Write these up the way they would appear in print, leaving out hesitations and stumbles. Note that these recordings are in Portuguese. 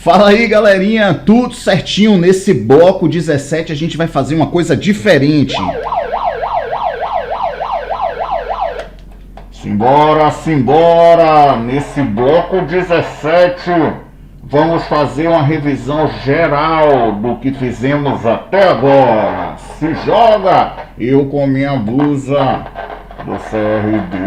Fala aí, galerinha, tudo certinho? Nesse bloco 17 a gente vai fazer uma coisa diferente. Simbora, simbora! Nesse bloco 17 vamos fazer uma revisão geral do que fizemos até agora. Se joga! Eu com minha blusa do CRD.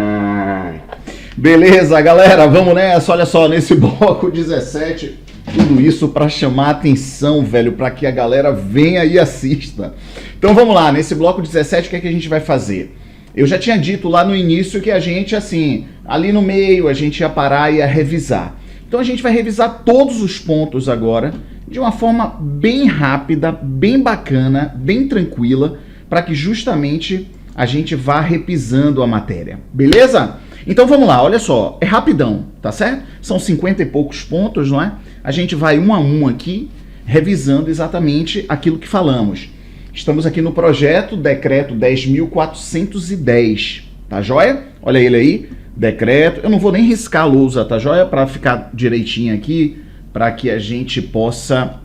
Beleza, galera, vamos nessa. Olha só, nesse bloco 17, tudo isso para chamar a atenção, velho, para que a galera venha e assista. Então vamos lá, nesse bloco 17, o que é que a gente vai fazer? Eu já tinha dito lá no início que a gente, assim, ali no meio, a gente ia parar e ia revisar. Então a gente vai revisar todos os pontos agora, de uma forma bem rápida, bem bacana, bem tranquila, para que justamente a gente vá repisando a matéria, beleza? Então vamos lá, olha só, é rapidão, tá certo? São 50 e poucos pontos, não é? A gente vai um a um aqui, revisando exatamente aquilo que falamos. Estamos aqui no projeto Decreto 10.410, tá joia? Olha ele aí, decreto. Eu não vou nem riscar a lousa, tá joia? Para ficar direitinho aqui, para que a gente possa,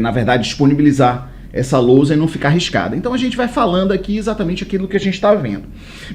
na verdade, disponibilizar essa lousa e não ficar riscada. Então a gente vai falando aqui exatamente aquilo que a gente está vendo.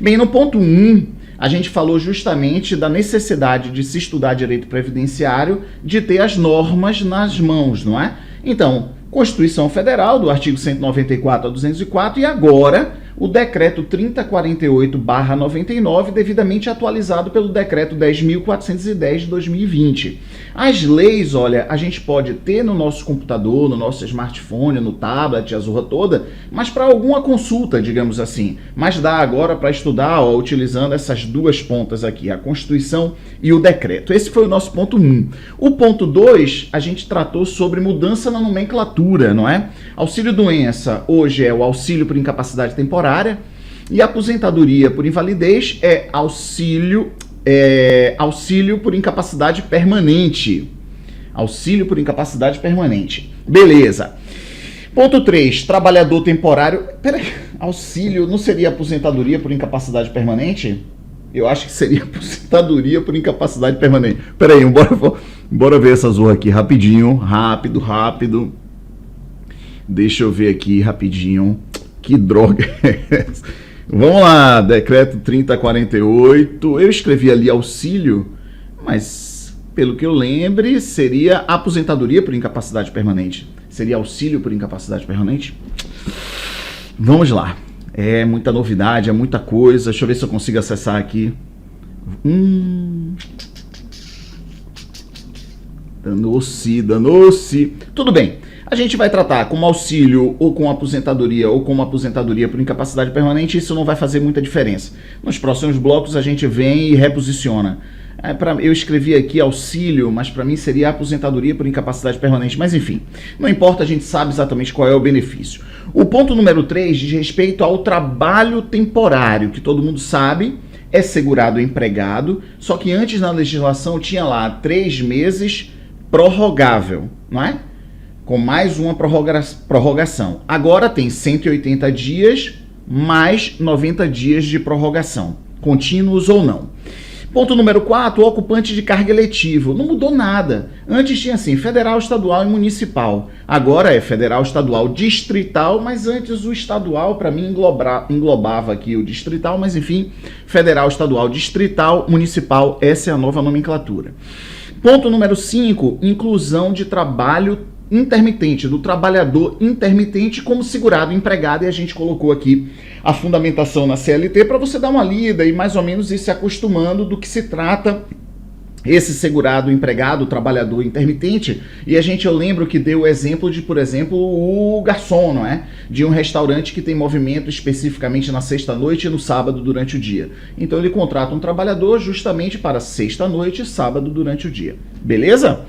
Bem, no ponto 1, a gente falou justamente da necessidade de se estudar direito previdenciário, de ter as normas nas mãos, não é? Então, Constituição Federal, do artigo 194 a 204, e agora o decreto 3048/99, devidamente atualizado pelo decreto 10.410 de 2020. As leis, olha, a gente pode ter no nosso computador, no nosso smartphone, no tablet, a zorra toda, mas para alguma consulta, digamos assim. Mas dá agora para estudar, ó, utilizando essas duas pontas aqui, a Constituição e o decreto. Esse foi o nosso ponto 1. O ponto 2, a gente tratou sobre mudança na nomenclatura, não é? Auxílio-doença hoje é o auxílio por incapacidade temporária, e aposentadoria por invalidez é auxílio por incapacidade permanente. Auxílio por incapacidade permanente. Beleza. Ponto 3, trabalhador temporário. Peraí, auxílio não seria aposentadoria por incapacidade permanente? Eu acho que seria aposentadoria por incapacidade permanente. Peraí, bora ver essa zorra aqui rapidinho. Rápido. Deixa eu ver aqui rapidinho. Que droga é essa? Vamos lá, decreto 3048. Eu escrevi ali auxílio, mas pelo que eu lembre, seria aposentadoria por incapacidade permanente. Seria auxílio por incapacidade permanente? Vamos lá. É muita novidade, é muita coisa. Deixa eu ver se eu consigo acessar aqui. Danou-se. Tudo bem. A gente vai tratar como auxílio ou com aposentadoria ou como aposentadoria por incapacidade permanente, isso não vai fazer muita diferença. Nos próximos blocos a gente vem e reposiciona. Eu escrevi aqui auxílio, mas para mim seria aposentadoria por incapacidade permanente, mas enfim, não importa, a gente sabe exatamente qual é o benefício. O ponto número 3 diz respeito ao trabalho temporário, que todo mundo sabe, é segurado empregado, só que antes na legislação tinha lá 3 meses prorrogável, não é? Com mais uma prorrogação. Agora tem 180 dias mais 90 dias de prorrogação, contínuos ou não. Ponto número 4, ocupante de cargo eletivo. Não mudou nada. Antes tinha assim, federal, estadual e municipal. Agora é federal, estadual, distrital, mas antes o estadual, para mim, englobava aqui o distrital, mas enfim, federal, estadual, distrital, municipal, essa é a nova nomenclatura. Ponto número 5, inclusão de trabalho intermitente, do trabalhador intermitente como segurado empregado, e a gente colocou aqui a fundamentação na CLT para você dar uma lida e mais ou menos ir se acostumando do que se trata esse segurado empregado, trabalhador intermitente. E eu lembro que deu o exemplo de, por exemplo, o garçom, não é? De um restaurante que tem movimento especificamente na sexta-noite e no sábado durante o dia. Então ele contrata um trabalhador justamente para sexta-noite e sábado durante o dia. Beleza?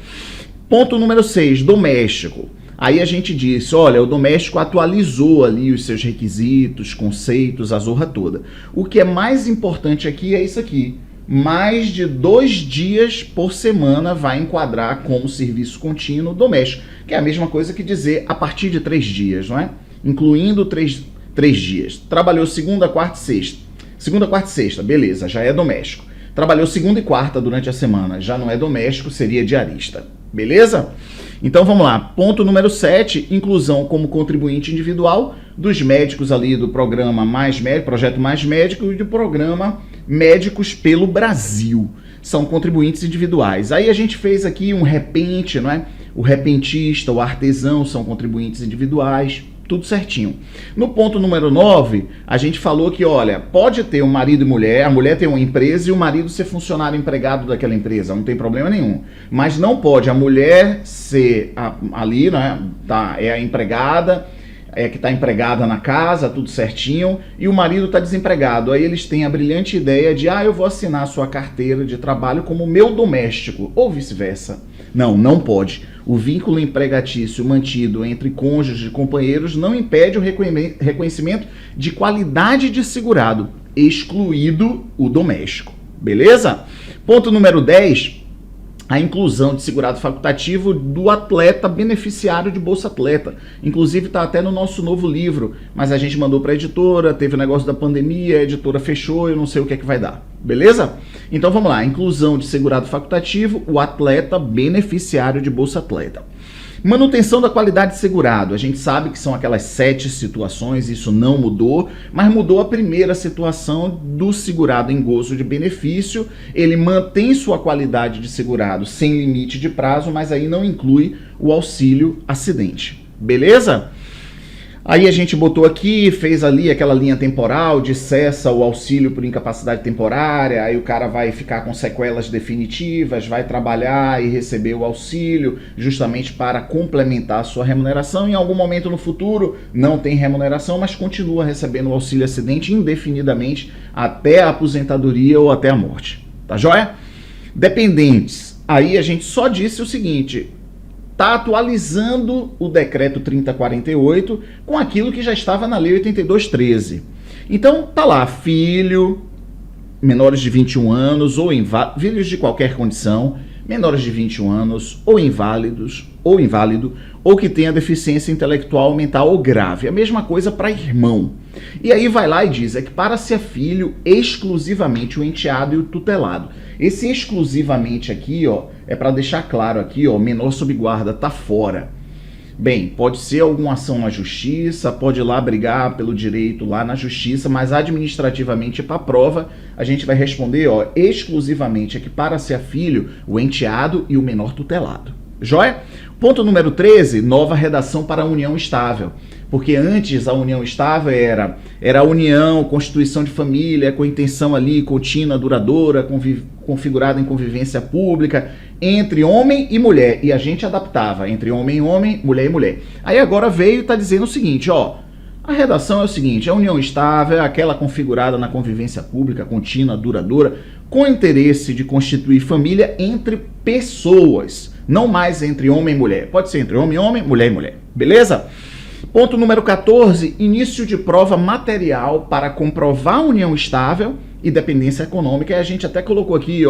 Ponto número 6, doméstico. Aí a gente disse, olha, o doméstico atualizou ali os seus requisitos, conceitos, a zorra toda. O que é mais importante aqui é isso aqui. Mais de 2 dias por semana vai enquadrar como serviço contínuo doméstico, que é a mesma coisa que dizer a partir de 3 dias, não é? Incluindo 3 dias. Trabalhou segunda, quarta e sexta. Segunda, quarta e sexta, beleza, já é doméstico. Trabalhou segunda e quarta durante a semana, já não é doméstico, seria diarista. Beleza? Então vamos lá. Ponto número 7, inclusão como contribuinte individual dos médicos ali do programa Mais Médico, Projeto Mais Médico e do programa Médicos pelo Brasil. São contribuintes individuais. Aí a gente fez aqui um repente, não é? O repentista, o artesão são contribuintes individuais, tudo certinho. No ponto número 9, a gente falou que, olha, pode ter um marido e mulher, a mulher tem uma empresa e o marido ser funcionário empregado daquela empresa, não tem problema nenhum. Mas não pode a mulher ser ali, né, é a empregada, que está empregada na casa, tudo certinho, e o marido está desempregado. Aí eles têm a brilhante ideia de, eu vou assinar a sua carteira de trabalho como meu doméstico, ou vice-versa. Não, não pode. O vínculo empregatício mantido entre cônjuges e companheiros não impede o reconhecimento de qualidade de segurado, excluído o doméstico. Beleza? Ponto número 10. A inclusão de segurado facultativo do atleta beneficiário de Bolsa Atleta. Inclusive está até no nosso novo livro, mas a gente mandou para a editora, teve o negócio da pandemia, a editora fechou, eu não sei o que é que vai dar. Beleza? Então vamos lá, inclusão de segurado facultativo, o atleta beneficiário de Bolsa Atleta. Manutenção da qualidade de segurado. A gente sabe que são aquelas 7 situações, isso não mudou, mas mudou a primeira situação do segurado em gozo de benefício. Ele mantém sua qualidade de segurado sem limite de prazo, mas aí não inclui o auxílio acidente. Beleza? Aí a gente botou aqui, fez ali aquela linha temporal de cessa o auxílio por incapacidade temporária, aí o cara vai ficar com sequelas definitivas, vai trabalhar e receber o auxílio justamente para complementar a sua remuneração. Em algum momento no futuro não tem remuneração, mas continua recebendo o auxílio acidente indefinidamente até a aposentadoria ou até a morte. Tá joia? Dependentes. Aí a gente só disse o seguinte: está atualizando o decreto 3048 com aquilo que já estava na lei 8213. Então, tá lá, filho, menores de 21 anos ou filhos de qualquer condição, menores de 21 anos ou inválidos ou inválido, ou que tenha deficiência intelectual, mental ou grave. A mesma coisa para irmão. E aí vai lá e diz, que para ser filho, exclusivamente o enteado e o tutelado. Esse exclusivamente aqui, é para deixar claro aqui, menor sob guarda, tá fora. Bem, pode ser alguma ação na justiça, pode ir lá brigar pelo direito lá na justiça, mas administrativamente para a prova, a gente vai responder, exclusivamente aqui para ser filho, o enteado e o menor tutelado. Joia? Ponto número 13, nova redação para a união estável. Porque antes a união estável era a união, constituição de família, com intenção ali contínua, duradoura, configurada em convivência pública, entre homem e mulher. E a gente adaptava entre homem e homem, mulher e mulher. Aí agora veio e está dizendo o seguinte, a redação é o seguinte, a união estável é aquela configurada na convivência pública, contínua, duradoura, com interesse de constituir família entre pessoas, não mais entre homem e mulher. Pode ser entre homem e homem, mulher e mulher. Beleza? Ponto número 14, início de prova material para comprovar a união estável e dependência econômica. E a gente até colocou aqui,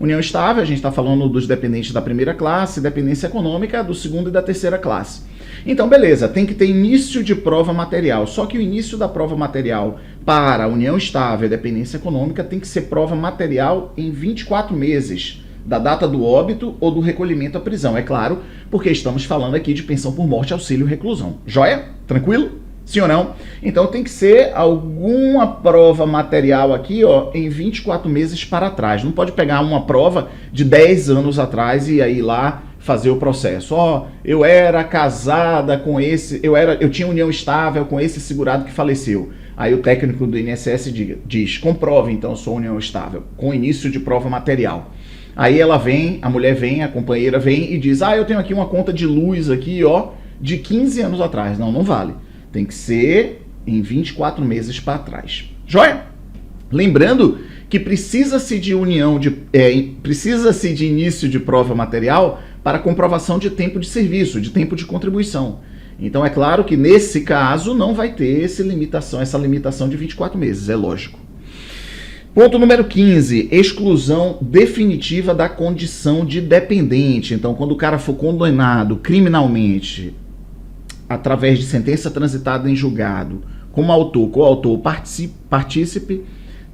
união estável, a gente está falando dos dependentes da primeira classe, dependência econômica do segundo e da terceira classe. Então, beleza, tem que ter início de prova material, só que o início da prova material para a união estável e dependência econômica tem que ser prova material em 24 meses, da data do óbito ou do recolhimento à prisão, é claro, porque estamos falando aqui de pensão por morte, auxílio e reclusão. Joia? Tranquilo? Sim ou não? Então tem que ser alguma prova material aqui, em 24 meses para trás. Não pode pegar uma prova de 10 anos atrás e aí lá fazer o processo. Eu era casada com esse, eu tinha união estável com esse segurado que faleceu. Aí o técnico do INSS diz, comprove então sua união estável, com início de prova material. Aí ela vem, a mulher vem, a companheira vem e diz, eu tenho aqui uma conta de luz aqui, de 15 anos atrás. Não, não vale. Tem que ser em 24 meses para trás. Joia? Lembrando que precisa-se de precisa-se de início de prova material para comprovação de tempo de serviço, de tempo de contribuição. Então é claro que nesse caso não vai ter essa limitação de 24 meses, é lógico. Ponto número 15, exclusão definitiva da condição de dependente. Então, quando o cara for condenado criminalmente, através de sentença transitada em julgado, como autor, coautor, partícipe,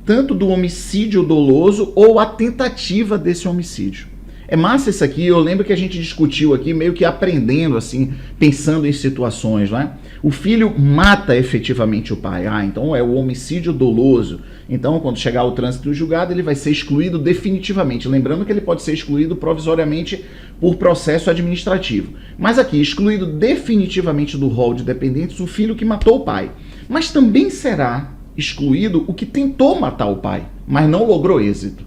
tanto do homicídio doloso ou a tentativa desse homicídio. É massa isso aqui, eu lembro que a gente discutiu aqui, meio que aprendendo, assim, pensando em situações, né? O filho mata efetivamente o pai. Então é o homicídio doloso. Então, quando chegar o trânsito julgado, ele vai ser excluído definitivamente. Lembrando que ele pode ser excluído provisoriamente por processo administrativo. Mas aqui, excluído definitivamente do rol de dependentes, o filho que matou o pai. Mas também será excluído o que tentou matar o pai, mas não logrou êxito.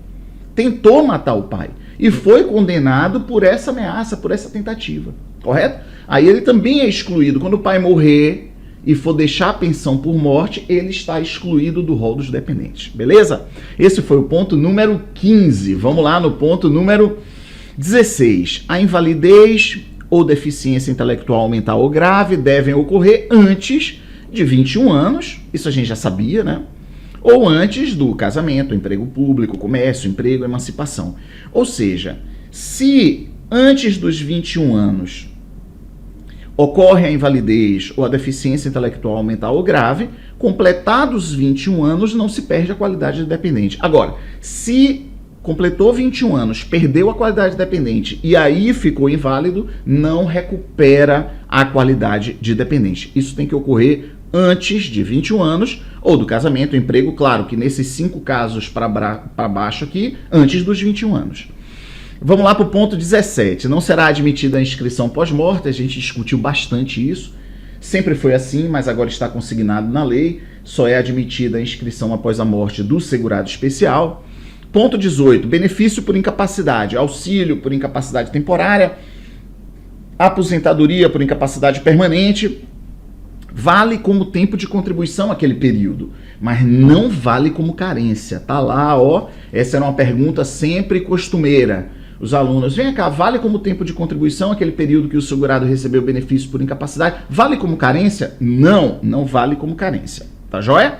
Tentou matar o pai e foi condenado por essa ameaça, por essa tentativa, correto? Aí ele também é excluído. Quando o pai morrer e for deixar a pensão por morte, ele está excluído do rol dos dependentes, beleza? Esse foi o ponto número 15. Vamos lá no ponto número 16. A invalidez ou deficiência intelectual, mental ou grave devem ocorrer antes de 21 anos, isso a gente já sabia, né? Ou antes do casamento, emprego público, comércio, emprego, emancipação. Ou seja, se antes dos 21 anos ocorre a invalidez ou a deficiência intelectual, mental ou grave, completados 21 anos não se perde a qualidade de dependente. Agora, se completou 21 anos, perdeu a qualidade de dependente e aí ficou inválido, não recupera a qualidade de dependente. Isso tem que ocorrer antes de 21 anos, ou do casamento, emprego, claro que nesses 5 casos para baixo aqui, antes dos 21 anos. Vamos lá para o ponto 17. Não será admitida a inscrição pós-morte, a gente discutiu bastante isso. Sempre foi assim, mas agora está consignado na lei. Só é admitida a inscrição após a morte do segurado especial. Ponto 18. Benefício por incapacidade, auxílio por incapacidade temporária, aposentadoria por incapacidade permanente. Vale como tempo de contribuição aquele período, mas não vale como carência. Tá lá, ó. Essa era uma pergunta sempre costumeira. Os alunos, vem cá, vale como tempo de contribuição aquele período que o segurado recebeu benefício por incapacidade? Vale como carência? Não, não vale como carência. Tá joia?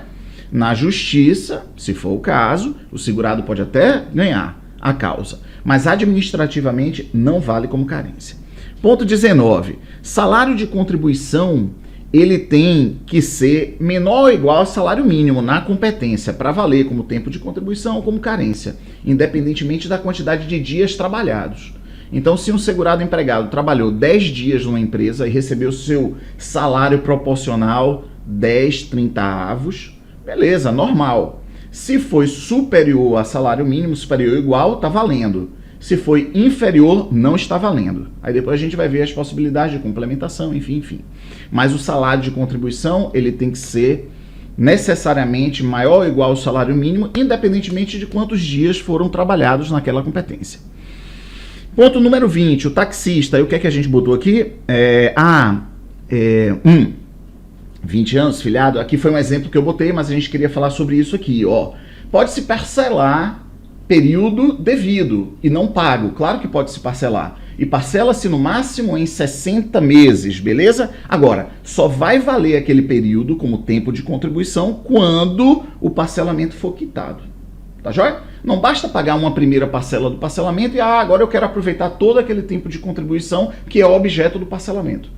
Na justiça, se for o caso, o segurado pode até ganhar a causa, mas administrativamente não vale como carência. Ponto 19. Salário de contribuição ele tem que ser menor ou igual ao salário mínimo na competência para valer como tempo de contribuição ou como carência, independentemente da quantidade de dias trabalhados. Então, se um segurado empregado trabalhou 10 dias numa empresa e recebeu seu salário proporcional 10 30avos, beleza, normal. Se foi superior a salário mínimo, superior ou igual, tá valendo. Se foi inferior, não está valendo. Aí depois a gente vai ver as possibilidades de complementação, enfim. Mas o salário de contribuição, ele tem que ser necessariamente maior ou igual ao salário mínimo, independentemente de quantos dias foram trabalhados naquela competência. Ponto número 20, o taxista. E o que é que a gente botou aqui? 20 anos, filiado. Aqui foi um exemplo que eu botei, mas a gente queria falar sobre isso aqui, ó. Pode-se parcelar período devido e não pago. Claro que pode se parcelar. E parcela-se no máximo em 60 meses, beleza? Agora, só vai valer aquele período como tempo de contribuição quando o parcelamento for quitado. Tá joia? Não basta pagar uma primeira parcela do parcelamento e agora eu quero aproveitar todo aquele tempo de contribuição que é o objeto do parcelamento.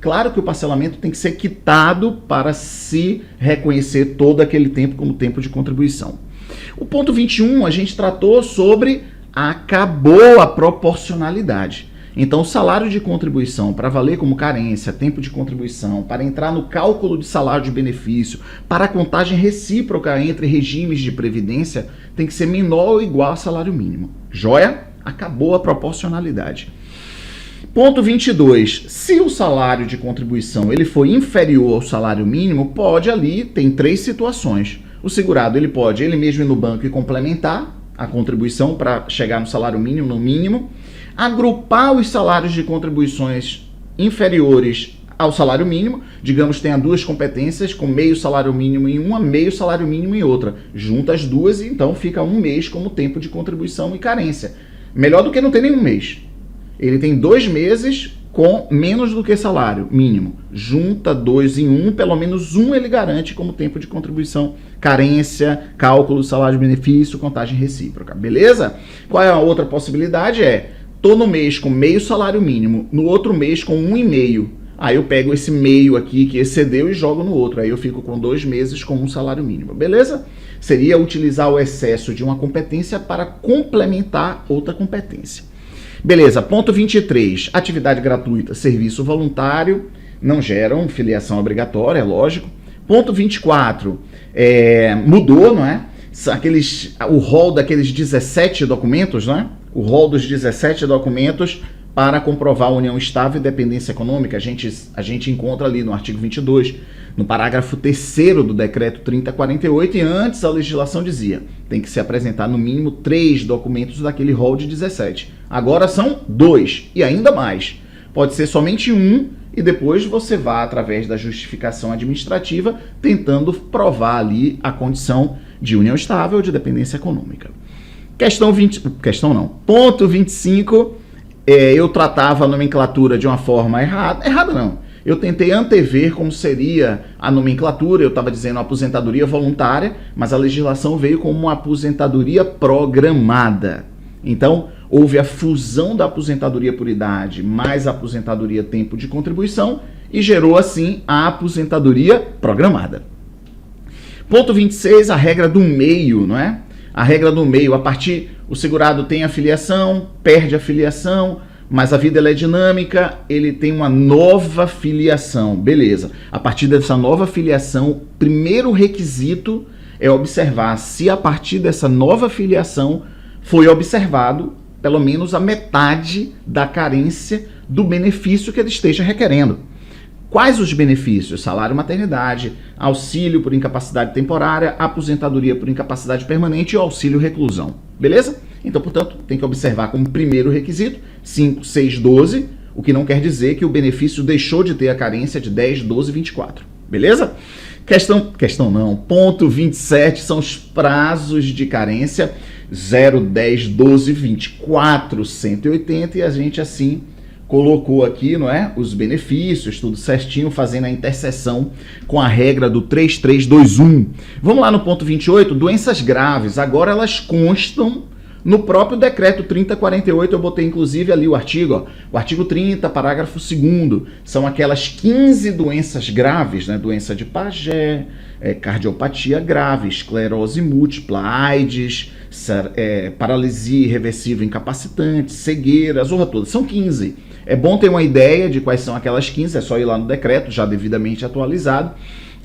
Claro que o parcelamento tem que ser quitado para se reconhecer todo aquele tempo como tempo de contribuição. O ponto 21, a gente tratou sobre acabou a proporcionalidade. Então, o salário de contribuição, para valer como carência, tempo de contribuição, para entrar no cálculo de salário de benefício, para a contagem recíproca entre regimes de previdência, tem que ser menor ou igual ao salário mínimo. Joia? Acabou a proporcionalidade. Ponto 22. Se o salário de contribuição ele for inferior ao salário mínimo, pode ali, tem 3 situações. O segurado ele pode ele mesmo ir no banco e complementar a contribuição para chegar no salário mínimo, no mínimo, agrupar os salários de contribuições inferiores ao salário mínimo, digamos tenha 2 competências com meio salário mínimo em uma, meio salário mínimo em outra, junta as duas e então fica 1 mês como tempo de contribuição e carência. Melhor do que não ter nenhum mês. Ele tem 2 meses com menos do que salário mínimo. Junta 2 em 1, pelo menos 1 ele garante como tempo de contribuição, carência, cálculo, salário de benefício, contagem recíproca. Beleza? Qual é a outra possibilidade? Tô no mês com meio salário mínimo, no outro mês com 1,5. Aí eu pego esse meio aqui que excedeu e jogo no outro. Aí eu fico com 2 meses com 1 salário mínimo. Beleza? Seria utilizar o excesso de uma competência para complementar outra competência. Beleza, ponto 23, atividade gratuita, serviço voluntário, não geram filiação obrigatória, é lógico. Ponto 24, mudou, não é? O rol daqueles 17 documentos, não é? O rol dos 17 documentos para comprovar a união estável e dependência econômica, a gente encontra ali no artigo 22, no parágrafo 3º do decreto 3048, e antes a legislação dizia, tem que se apresentar no mínimo 3 documentos daquele rol de 17. Agora são 2, e ainda mais. Pode ser somente um, e depois você vai, através da justificação administrativa, tentando provar ali a condição de união estável ou de dependência econômica. Ponto 25, eu tratava a nomenclatura de uma forma errada. Errada não. Eu tentei antever como seria a nomenclatura, eu estava dizendo aposentadoria voluntária, mas a legislação veio como uma aposentadoria programada. Então, houve a fusão da aposentadoria por idade mais a aposentadoria tempo de contribuição e gerou, assim, a aposentadoria programada. Ponto 26, a regra do meio, não é? A regra do meio, o segurado tem a filiação, perde a filiação, mas a vida ela é dinâmica, ele tem uma nova filiação, beleza. A partir dessa nova filiação, o primeiro requisito é observar se a partir dessa nova filiação foi observado pelo menos a metade da carência do benefício que ele esteja requerendo. Quais os benefícios? Salário maternidade, auxílio por incapacidade temporária, aposentadoria por incapacidade permanente e auxílio reclusão. Beleza? Então, portanto, tem que observar como primeiro requisito 5, 6, 12, o que não quer dizer que o benefício deixou de ter a carência de 10, 12, 24. Beleza? Ponto 27 são os prazos de carência 0, 10, 12, 24, 180 e a gente assim colocou aqui, não é? Os benefícios, tudo certinho, fazendo a interseção com a regra do 3321. Vamos lá no ponto 28, doenças graves. Agora elas constam no próprio decreto 3048, eu botei inclusive ali o artigo, ó, o artigo 30, parágrafo 2º, são aquelas 15 doenças graves, né? Doença de Paget, cardiopatia grave, esclerose múltipla, AIDS, paralisia irreversível incapacitante, cegueira, a zorra toda, são 15. É bom ter uma ideia de quais são aquelas 15, é só ir lá no decreto, já devidamente atualizado.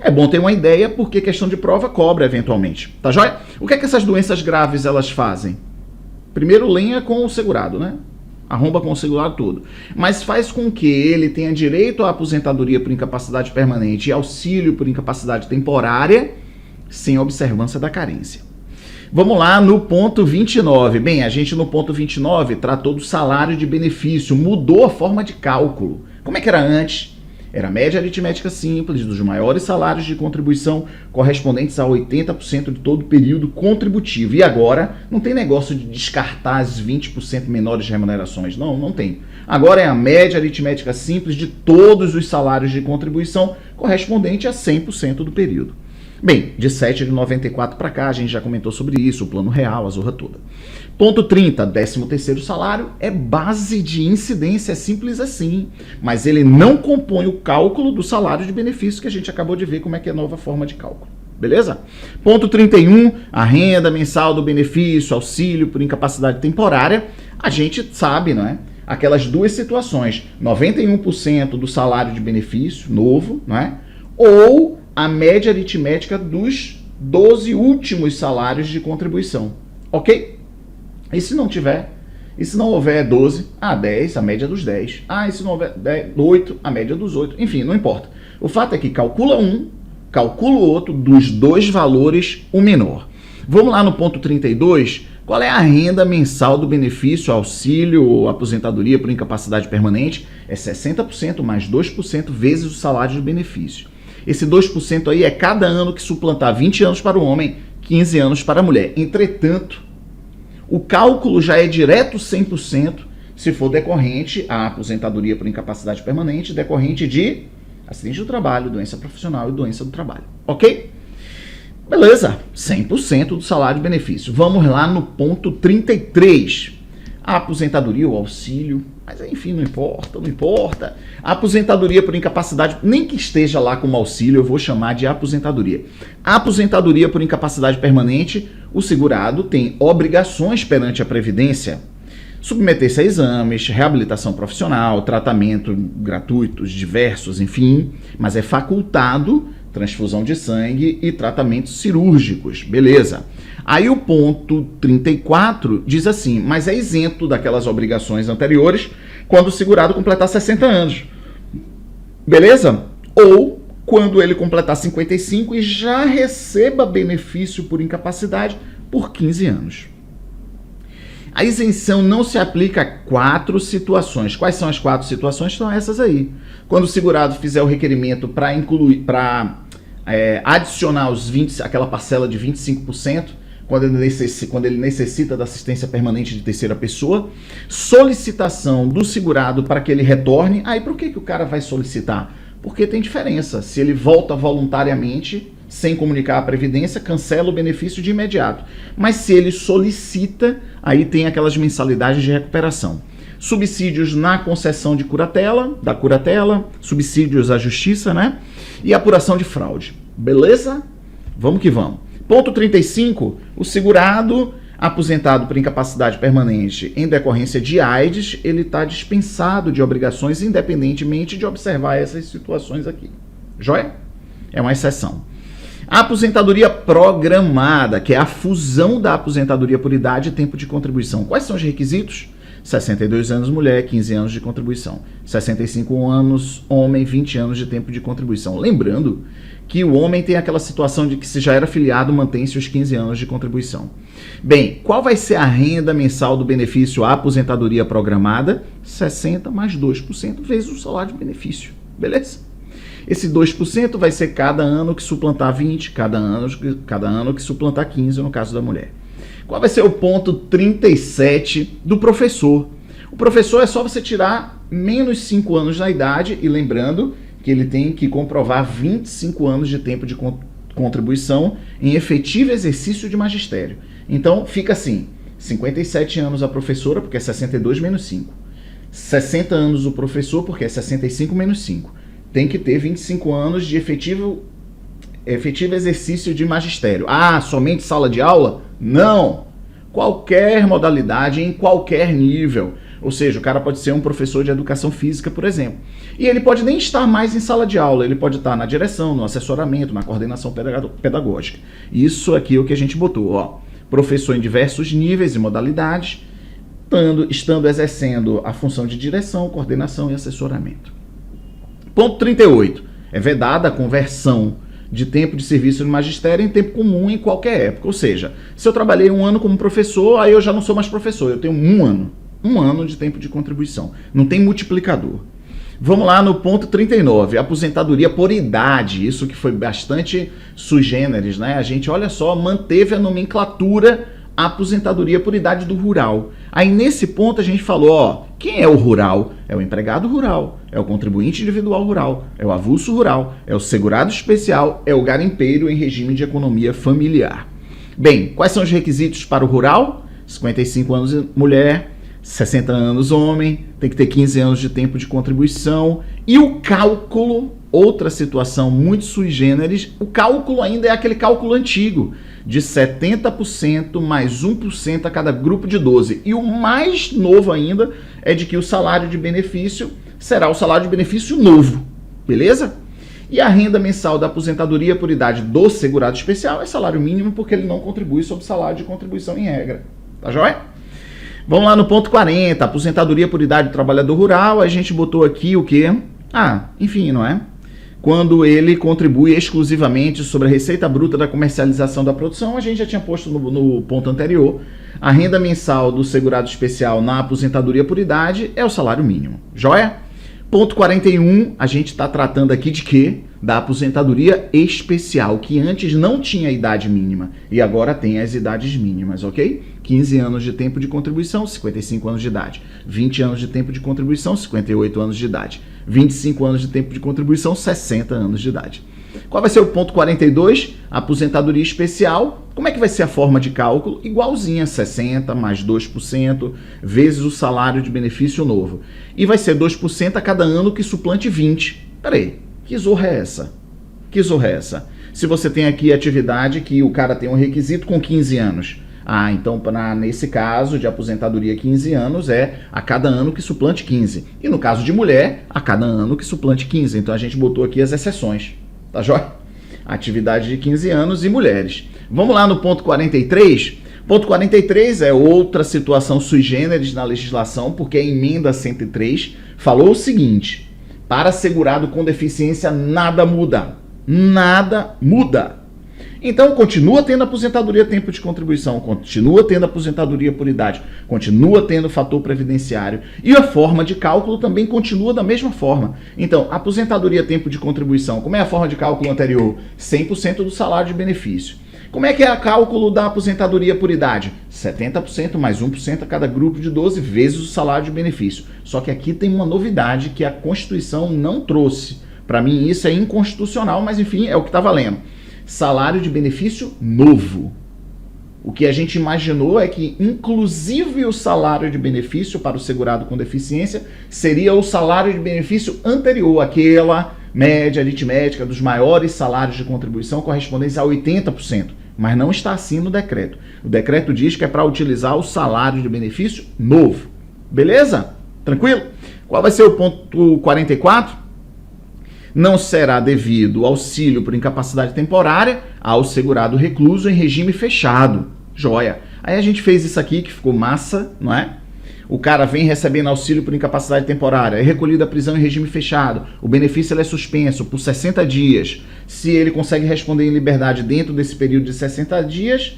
É bom ter uma ideia porque questão de prova cobra eventualmente, tá joia? O que é que essas doenças graves elas fazem? Primeiro lenha com o segurado, né? Arromba com o segurado todo. Mas faz com que ele tenha direito à aposentadoria por incapacidade permanente e auxílio por incapacidade temporária sem observância da carência. Vamos lá no ponto 29. Bem, a gente no ponto 29 tratou do salário de benefício, mudou a forma de cálculo. Como é que era antes? Era a média aritmética simples dos maiores salários de contribuição correspondentes a 80% de todo o período contributivo. E agora não tem negócio de descartar as 20% menores remunerações. Não, não tem. Agora é a média aritmética simples de todos os salários de contribuição correspondente a 100% do período. Bem, de 7 de 94 para cá, a gente já comentou sobre isso, o plano real, a zorra toda. Ponto 30, 13º salário é base de incidência, é simples assim, mas ele não compõe o cálculo do salário de benefício que a gente acabou de ver como é que é a nova forma de cálculo. Beleza? Ponto 31, a renda mensal do benefício, auxílio por incapacidade temporária, a gente sabe, não é? Aquelas duas situações, 91% do salário de benefício novo, não é? Ou a média aritmética dos 12 últimos salários de contribuição, ok? E se não tiver, e se não houver 12, 10, a média dos 10. E se não houver 8, a média dos 8. Enfim, não importa. O fato é que calcula um, calcula o outro, dos dois valores, o menor. Vamos lá no ponto 32, qual é a renda mensal do benefício, auxílio ou aposentadoria por incapacidade permanente? É 60% mais 2% vezes o salário de benefício. Esse 2% aí é cada ano que suplantar 20 anos para o homem, 15 anos para a mulher. Entretanto, o cálculo já é direto 100% se for decorrente a aposentadoria por incapacidade permanente, decorrente de acidente do trabalho, doença profissional e doença do trabalho. Ok? Beleza, 100% do salário de benefício. Vamos lá no ponto 33. A aposentadoria, o auxílio, mas enfim, não importa. A aposentadoria por incapacidade, nem que esteja lá como auxílio, eu vou chamar de aposentadoria. A aposentadoria por incapacidade permanente, o segurado tem obrigações perante a Previdência. submeter-se a exames, reabilitação profissional, tratamento gratuitos, diversos, enfim, mas é facultado transfusão de sangue e tratamentos cirúrgicos, beleza. Aí o ponto 34 diz assim, mas é isento daquelas obrigações anteriores quando o segurado completar 60 anos, beleza? Ou quando ele completar 55 e já receba benefício por incapacidade por 15 anos. A isenção não se aplica a 4 situações. Quais são as 4 situações? São essas aí. Quando o segurado fizer o requerimento para incluir, adicionar aquela parcela de 25%, quando ele necessita da assistência permanente de terceira pessoa, solicitação do segurado para que ele retorne. Aí por que o cara vai solicitar? Porque tem diferença. Se ele volta voluntariamente, sem comunicar a Previdência, cancela o benefício de imediato. Mas se ele solicita, aí tem aquelas mensalidades de recuperação. Subsídios na concessão da curatela, subsídios à justiça, né? E apuração de fraude. Beleza? Vamos que vamos. Ponto 35, o segurado aposentado por incapacidade permanente em decorrência de AIDS, ele está dispensado de obrigações independentemente de observar essas situações aqui. Joia? É uma exceção. A aposentadoria programada, que é a fusão da aposentadoria por idade e tempo de contribuição. Quais são os requisitos? 62 anos mulher, 15 anos de contribuição. 65 anos homem, 20 anos de tempo de contribuição. Lembrando que o homem tem aquela situação de que se já era filiado, mantém-se os 15 anos de contribuição. Bem, qual vai ser a renda mensal do benefício à aposentadoria programada? 60 mais 2% vezes o salário de benefício. Beleza? Esse 2% vai ser cada ano que suplantar 20, cada ano que suplantar 15, no caso da mulher. Qual vai ser o ponto 37 do professor? O professor é só você tirar menos 5 anos na idade, e lembrando que ele tem que comprovar 25 anos de tempo de contribuição em efetivo exercício de magistério. Então fica assim, 57 anos a professora, porque é 62 menos 5. 60 anos o professor, porque é 65 menos 5. Tem que ter 25 anos de efetivo exercício de magistério. Ah, somente sala de aula? Não! Qualquer modalidade, em qualquer nível. Ou seja, o cara pode ser um professor de educação física, por exemplo. E ele pode nem estar mais em sala de aula, ele pode estar na direção, no assessoramento, na coordenação pedagógica. Isso aqui é o que a gente botou, ó. Professor em diversos níveis e modalidades, estando exercendo a função de direção, coordenação e assessoramento. Ponto 38. É vedada a conversão de tempo de serviço no magistério em tempo comum em qualquer época. Ou seja, se eu trabalhei 1 ano como professor, aí eu já não sou mais professor, eu tenho 1 ano. 1 ano de tempo de contribuição. Não tem multiplicador. Vamos lá no ponto 39, aposentadoria por idade. Isso que foi bastante sui generis, né? A gente, olha só, manteve a nomenclatura aposentadoria por idade do rural. Aí nesse ponto a gente falou, ó, quem é o rural? É o empregado rural, é o contribuinte individual rural, é o avulso rural, é o segurado especial, é o garimpeiro em regime de economia familiar. Bem, quais são os requisitos para o rural? 55 anos mulher, 60 anos homem, tem que ter 15 anos de tempo de contribuição. E o cálculo, outra situação muito sui generis, o cálculo ainda é aquele cálculo antigo, de 70% mais 1% a cada grupo de 12. E o mais novo ainda é de que o salário de benefício será o salário de benefício novo, beleza? E a renda mensal da aposentadoria por idade do segurado especial é salário mínimo, porque ele não contribui sobre o salário de contribuição em regra. Tá joia? Vamos lá no ponto 40, aposentadoria por idade do trabalhador rural. A gente botou aqui o quê? Enfim, não é? Quando ele contribui exclusivamente sobre a receita bruta da comercialização da produção, a gente já tinha posto no ponto anterior, a renda mensal do segurado especial na aposentadoria por idade é o salário mínimo. Joia? Ponto 41, a gente está tratando aqui de quê? Da aposentadoria especial, que antes não tinha idade mínima e agora tem as idades mínimas, ok? 15 anos de tempo de contribuição, 55 anos de idade. 20 anos de tempo de contribuição, 58 anos de idade. 25 anos de tempo de contribuição, 60 anos de idade. Qual vai ser o ponto 42? Aposentadoria especial. Como é que vai ser a forma de cálculo? Igualzinha, 60 mais 2% vezes o salário de benefício novo. E vai ser 2% a cada ano que suplante 20. Peraí, que zorra é essa? Que zorra é essa? Se você tem aqui atividade que o cara tem um requisito com 15 anos, Ah, então nesse caso de aposentadoria 15 anos é a cada ano que suplante 15. E no caso de mulher, a cada ano que suplante 15. Então a gente botou aqui as exceções, tá joia? Atividade de 15 anos e mulheres. Vamos lá no ponto 43. Ponto 43 é outra situação sui generis na legislação, porque a emenda 103 falou o seguinte: para segurado com deficiência nada muda. Nada muda. Então, continua tendo aposentadoria tempo de contribuição, continua tendo aposentadoria por idade, continua tendo fator previdenciário e a forma de cálculo também continua da mesma forma. Então, aposentadoria tempo de contribuição, como é a forma de cálculo anterior? 100% do salário de benefício. Como é que é o cálculo da aposentadoria por idade? 70% mais 1% a cada grupo de 12 vezes o salário de benefício. Só que aqui tem uma novidade que a Constituição não trouxe. Para mim isso é inconstitucional, mas enfim, é o que está valendo. Salário de benefício novo. O que a gente imaginou é que, inclusive, o salário de benefício para o segurado com deficiência seria o salário de benefício anterior, aquela média aritmética dos maiores salários de contribuição correspondentes a 80%, mas não está assim no decreto. O decreto diz que é para utilizar o salário de benefício novo. Beleza? Tranquilo? Qual vai ser o ponto 44? Não será devido auxílio por incapacidade temporária ao segurado recluso em regime fechado. Joia. Aí a gente fez isso aqui que ficou massa, não é? O cara vem recebendo auxílio por incapacidade temporária, é recolhido à prisão em regime fechado, o benefício ele é suspenso por 60 dias. Se ele consegue responder em liberdade dentro desse período de 60 dias,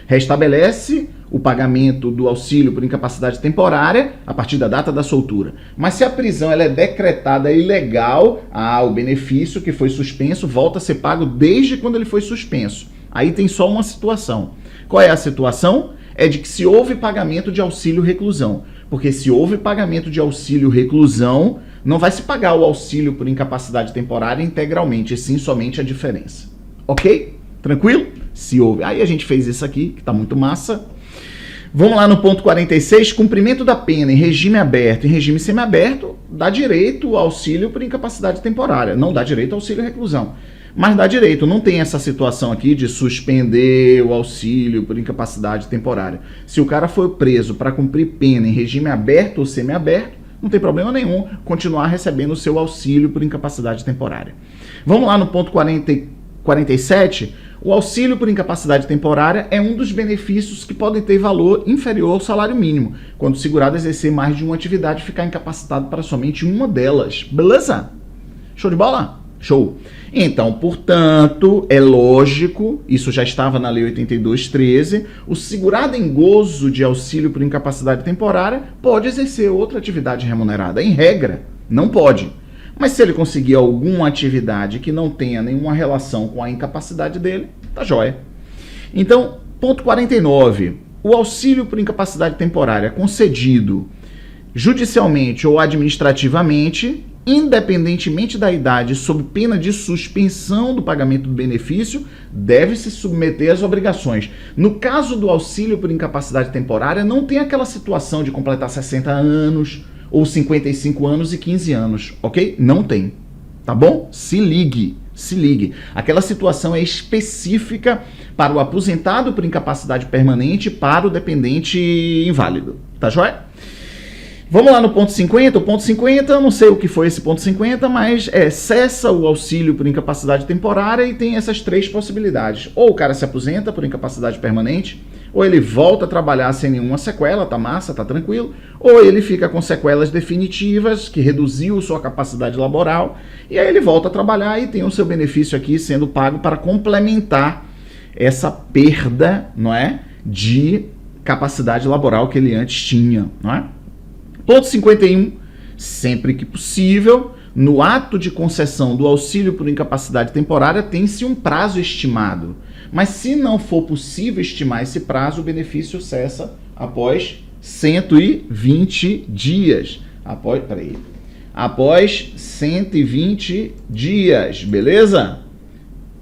restabelece o pagamento do auxílio por incapacidade temporária a partir da data da soltura. Mas se a prisão ela é decretada ilegal, o benefício que foi suspenso volta a ser pago desde quando ele foi suspenso. Aí tem só uma situação. Qual é a situação? É de que se houve pagamento de auxílio reclusão. Porque se houve pagamento de auxílio reclusão, não vai se pagar o auxílio por incapacidade temporária integralmente, e sim somente a diferença. Ok? Tranquilo? Se houve. Aí a gente fez isso aqui, que está muito massa. Vamos lá no ponto 46. Cumprimento da pena em regime aberto e regime semiaberto dá direito ao auxílio por incapacidade temporária. Não dá direito ao auxílio reclusão. Mas dá direito, não tem essa situação aqui de suspender o auxílio por incapacidade temporária. Se o cara for preso para cumprir pena em regime aberto ou semiaberto, não tem problema nenhum continuar recebendo o seu auxílio por incapacidade temporária. Vamos lá no ponto 47. O auxílio por incapacidade temporária é um dos benefícios que podem ter valor inferior ao salário mínimo, quando o segurado exercer mais de uma atividade e ficar incapacitado para somente uma delas. Beleza? Show de bola? Show. Então, portanto, é lógico, isso já estava na Lei 82/13, o segurado em gozo de auxílio por incapacidade temporária pode exercer outra atividade remunerada. Em regra, não pode. Mas se ele conseguir alguma atividade que não tenha nenhuma relação com a incapacidade dele, tá jóia. Então, ponto 49. O auxílio por incapacidade temporária concedido judicialmente ou administrativamente, independentemente da idade, sob pena de suspensão do pagamento do benefício, deve se submeter às obrigações. No caso do auxílio por incapacidade temporária, não tem aquela situação de completar 60 anos ou 55 anos e 15 anos, ok? Não tem, tá bom? Se ligue. Aquela situação é específica para o aposentado por incapacidade permanente, para o dependente inválido, tá joia? Vamos lá no ponto 50. O ponto 50, eu não sei o que foi esse ponto 50, mas cessa o auxílio por incapacidade temporária e tem essas três possibilidades. Ou o cara se aposenta por incapacidade permanente, ou ele volta a trabalhar sem nenhuma sequela, tá massa, tá tranquilo, ou ele fica com sequelas definitivas, que reduziu sua capacidade laboral, e aí ele volta a trabalhar e tem o seu benefício aqui sendo pago para complementar essa perda, não é, de capacidade laboral que ele antes tinha, não é? Ponto 51, sempre que possível, no ato de concessão do auxílio por incapacidade temporária, tem-se um prazo estimado. Mas se não for possível estimar esse prazo, o benefício cessa após 120 dias. Após 120 dias, beleza?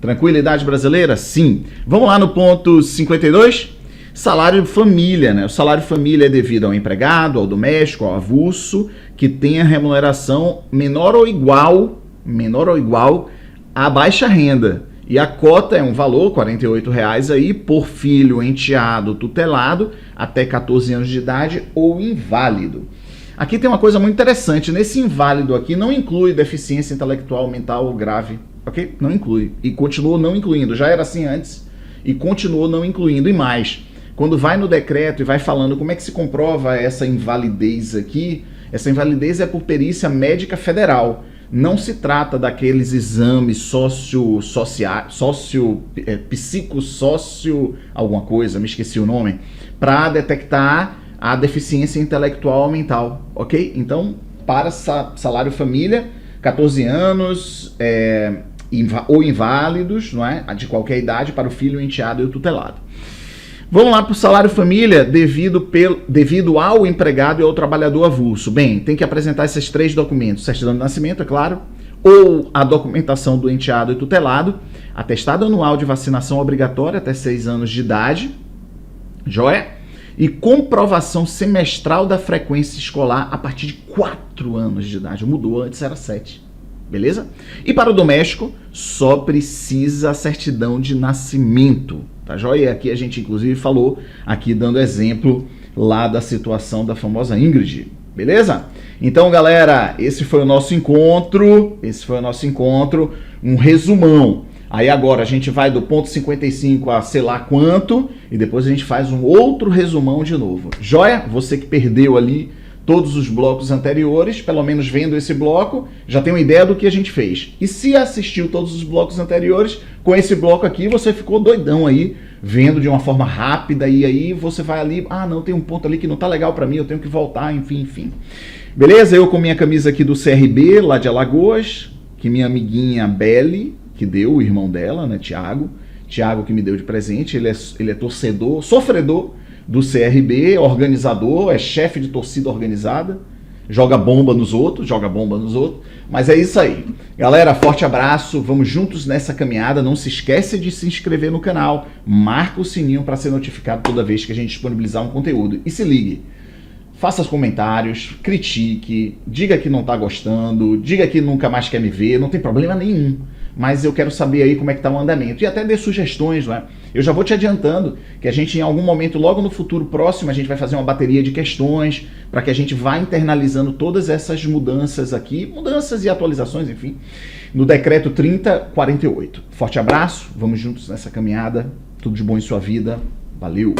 Tranquilidade brasileira? Sim. Vamos lá no ponto 52? Salário família, né? O salário família é devido ao empregado, ao doméstico, ao avulso, que tenha remuneração menor ou igual à baixa renda E a cota é um valor, R$ 48,00 aí, por filho enteado tutelado até 14 anos de idade ou inválido. Aqui tem uma coisa muito interessante, nesse inválido aqui não inclui deficiência intelectual, mental ou grave, ok? Não inclui. E continuou não incluindo, já era assim antes e continuou não incluindo. E mais, quando vai no decreto e vai falando como é que se comprova essa invalidez aqui, essa invalidez é por perícia médica federal. Não se trata daqueles exames psicossócio, alguma coisa, me esqueci o nome, para detectar a deficiência intelectual ou mental, ok? Então, para salário família, 14 anos ou inválidos, não é? De qualquer idade, para o filho enteado e o tutelado. Vamos lá para o salário família devido ao empregado e ao trabalhador avulso. Bem, tem que apresentar esses 3 documentos: certidão de nascimento, é claro, ou a documentação do enteado e tutelado, atestado anual de vacinação obrigatória até 6 anos de idade, joia? E comprovação semestral da frequência escolar a partir de 4 anos de idade. Mudou, antes era 7. Beleza? E para o doméstico, só precisa a certidão de nascimento. Tá joia? Aqui a gente inclusive falou, aqui dando exemplo lá da situação da famosa Ingrid. Beleza? Então, galera, esse foi o nosso encontro. Um resumão. Aí agora a gente vai do ponto 55 a sei lá quanto, e depois a gente faz um outro resumão de novo. Joia? Você que perdeu ali todos os blocos anteriores, pelo menos vendo esse bloco, já tem uma ideia do que a gente fez. E se assistiu todos os blocos anteriores, com esse bloco aqui você ficou doidão aí, vendo de uma forma rápida, e aí você vai ali, não, tem um ponto ali que não tá legal para mim, eu tenho que voltar, enfim. Beleza? Eu com minha camisa aqui do CRB, lá de Alagoas, que minha amiguinha Belle, que deu, o irmão dela, né, Thiago que me deu de presente, ele é torcedor, sofredor do CRB, organizador, é chefe de torcida organizada, joga bomba nos outros, mas é isso aí. Galera, forte abraço, vamos juntos nessa caminhada, não se esquece de se inscrever no canal, marca o sininho para ser notificado toda vez que a gente disponibilizar um conteúdo. E se ligue, faça os comentários, critique, diga que não está gostando, diga que nunca mais quer me ver, não tem problema nenhum. Mas eu quero saber aí como é que está o andamento. E até dê sugestões, né? Eu já vou te adiantando que a gente, em algum momento, logo no futuro próximo, a gente vai fazer uma bateria de questões para que a gente vá internalizando todas essas mudanças aqui, mudanças e atualizações, enfim, no decreto 3048. Forte abraço, vamos juntos nessa caminhada. Tudo de bom em sua vida. Valeu!